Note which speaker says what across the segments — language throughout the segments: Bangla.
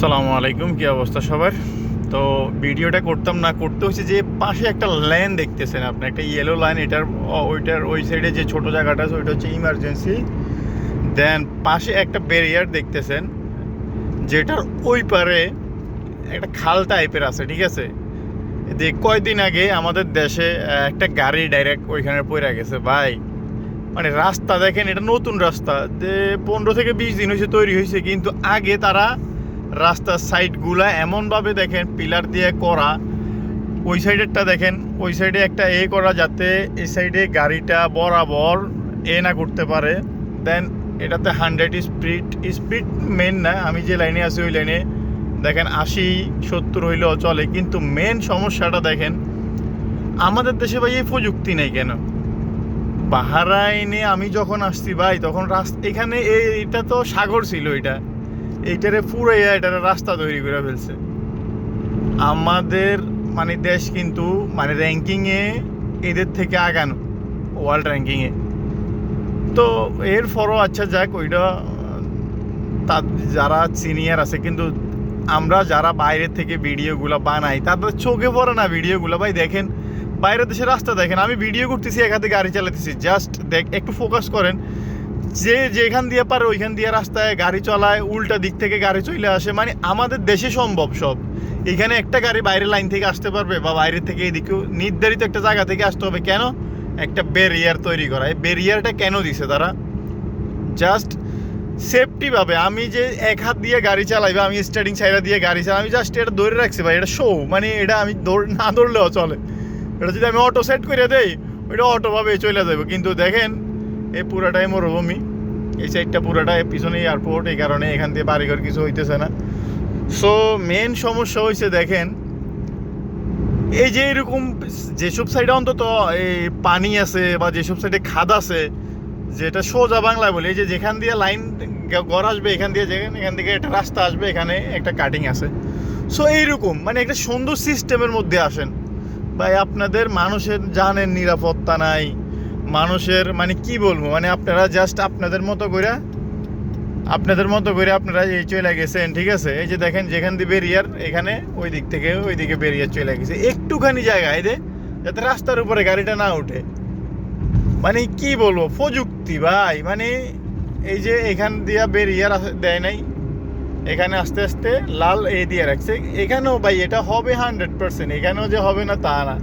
Speaker 1: আসসালামু আলাইকুম, কি অবস্থা সবার? তো ভিডিওটা করতাম না, করতে হচ্ছে যে পাশে একটা লাইন দেখতেছেন আপনি, একটা ইয়েলো লাইন। ওইটার ওই সাইডে যে ছোট জায়গাটা আছে ওইটা হচ্ছে ইমার্জেন্সি। দেন পাশে একটা ব্যারিয়ার দেখতেছেন, যেটার ওই পারে একটা খাল টাইপের আছে, ঠিক আছে? যে কয়দিন আগে আমাদের দেশে একটা গাড়ি ডাইরেক্ট ওইখানে পড়ে গেছে ভাই। মানে রাস্তা দেখেন, এটা নতুন রাস্তা, যে 15 থেকে 20 দিন হয়েছে তৈরি হয়েছে, কিন্তু আগে তারা রাস্তার সাইডগুলা এমনভাবে দেখেন পিলার দিয়ে করা। ওই সাইডেরটা দেখেন, ওই সাইডে একটা করা, যাতে এই সাইডে গাড়িটা বরাবর না করতে পারে। দেন এটাতে 100 স্পিড মেন না, আমি যে লাইনে আছি ওই লাইনে দেখেন 80-70 হইলেও চলে। কিন্তু মেন সমস্যাটা দেখেন, আমাদের দেশে ভাই এই প্রযুক্তি নেই কেন? বাহরাইনে আমি যখন আসছি ভাই, তখন এখানে এইটা তো সাগর ছিল, এইটারে পুরো এটারে রাস্তা তৈরি করে ফেলছে। আমাদের মানে দেশ কিন্তু মানে র্যাঙ্কিংয়ে এদের থেকে আগানো, ওয়ার্ল্ড র্যাঙ্কিংয়ে। তো এরপরও আচ্ছা যাক, ওইটা তার যারা সিনিয়র আছে, কিন্তু আমরা যারা বাইরের থেকে ভিডিওগুলো বানাই তাদের চোখে পড়ে না ভিডিওগুলো ভাই। দেখেন বাইরের দেশের রাস্তা দেখেন, আমি ভিডিও করতেছি, এক হাতে গাড়ি চালাতেছি, জাস্ট একটু ফোকাস করেন। যে যেখান দিয়ে পারে ওইখান দিয়ে রাস্তায় গাড়ি চলায়, উল্টা দিক থেকে গাড়ি চলে আসে। মানে আমাদের দেশে সম্ভব সব, এখানে একটা গাড়ি বাইরের লাইন থেকে আসতে পারবে, বা বাইরের থেকে এদিকেও নির্ধারিত একটা জায়গা থেকে আসতে হবে। কেন? একটা ব্যারিয়ার তৈরি করা। এই ব্যারিয়ারটা কেন দিছে তারা? জাস্ট সেফটিভাবে। আমি যে এক হাত দিয়ে গাড়ি চালাইবে, আমি স্টার্টিং সাইডা দিয়ে গাড়ি চালাই, আমি জাস্ট এটা ধরে রাখছি ভাই, এটা শো। মানে এটা আমি না ধরলেও চলে। এটা যদি আমি অটো সেট করে দেই, ওইটা অটোভাবে চলে যাবে। কিন্তু দেখেন এই পুরাটাই মরুভূমি, এই সাইডটা পুরাটা, পিছনে এয়ারপোর্ট, এই কারণে এখান দিয়ে বাড়িঘর কিছু হইতেছে না। সো মেন সমস্যা হয়েছে দেখেন, এই যে এরকম যেসব সাইডে অন্তত এই পানি আছে বা যেসব সাইডে খাদ আছে, যেটা সোজা বাংলায় বলে, এই যে যেখান দিয়ে লাইন ঘর আসবে, এখান থেকে একটা রাস্তা আসবে, এখানে একটা কাটিং আছে। সো এইরকম মানে একটা সুন্দর সিস্টেমের মধ্যে আসেন ভাই। আপনাদের মানুষের জানের নিরাপত্তা নাই, মানুষের মানে কি বলবো, মানে আপনারা জাস্ট আপনাদের মতো করে আপনারা এই চলে গেছেন, ঠিক আছে? এই যে দেখেন যেখান দিয়ে বেরিয়ার, এখানে ওই দিক থেকে ওই দিকে বেরিয়ার চলে গেছে একটুখানি জায়গায়, যাতে রাস্তার উপরে গাড়িটা না উঠে। মানে কি বলবো, প্রযুক্তি ভাই। মানে এই যে এখান দিয়ে বেরিয়ার দেয় নাই, এখানে আস্তে আস্তে লাল দিয়ে রাখছে। এখানেও ভাই এটা হবে 100%, এখানেও যে হবে না তা না,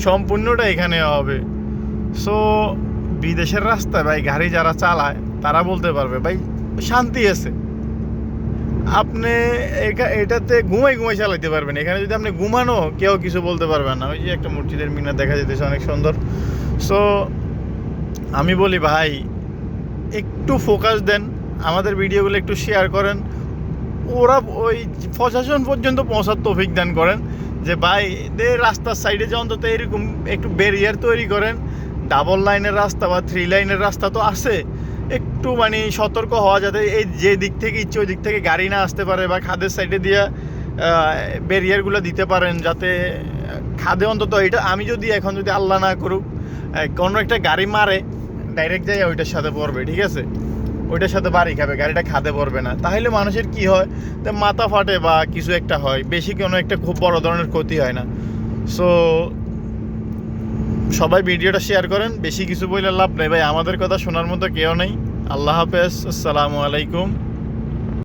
Speaker 1: সম্পূর্ণটা এখানে হবে। সো বিদেশের রাস্তায় ভাই গাড়ি যারা চালায় তারা বলতে পারবে ভাই শান্তি আছে। আপনি এটাতে ঘুমাই চালাইতে পারবেন। এখানে যদি আপনি ঘুমানো, কেউ কিছু বলতে পারবেন না। ওই যে একটা মসজিদের মিনার দেখা যেতেছে, অনেক সুন্দর। সো আমি বলি ভাই, একটু ফোকাস দেন, আমাদের ভিডিওগুলো একটু শেয়ার করেন, ওরা ওই প্রশাসন পর্যন্ত পৌঁছার তৌফিক দান করেন, যে ভাই রাস্তার সাইডে যে অন্তত এরকম একটু ব্যারিয়ার তৈরি করেন। ডাবল লাইনের রাস্তা বা 3 লাইনের রাস্তা তো আছে, একটু মানে সতর্ক হওয়া, যাতে এই যে দিক থেকে ইচ্ছে ওই দিক থেকে গাড়ি না আসতে পারে, বা খাদের সাইডে দিয়ে ব্যারিয়ারগুলো দিতে পারেন, যাতে খাদে অন্তত এটা, আমি যদি এখন যদি আল্লাহ না করুক কোনো একটা গাড়ি মারে, ডাইরেক্ট যাই ওইটার সাথে পড়বে, ঠিক আছে? ওইটার সাথে বাড়ি খাবে, গাড়িটা খাদে পড়বে না। তাহলে মানুষের কি হয়, তো মাথা ফাটে বা কিছু একটা হয়, বেশি কোনো একটা খুব বড় ধরনের ক্ষতি হয় না। সো সবাই ভিডিওটা শেয়ার করেন, বেশি কিছু বলে লাভ নেই ভাই, আমাদের কথা শোনার মতো কেউ নেই। আল্লাহ হাফেজ, আসসালামু আলাইকুম।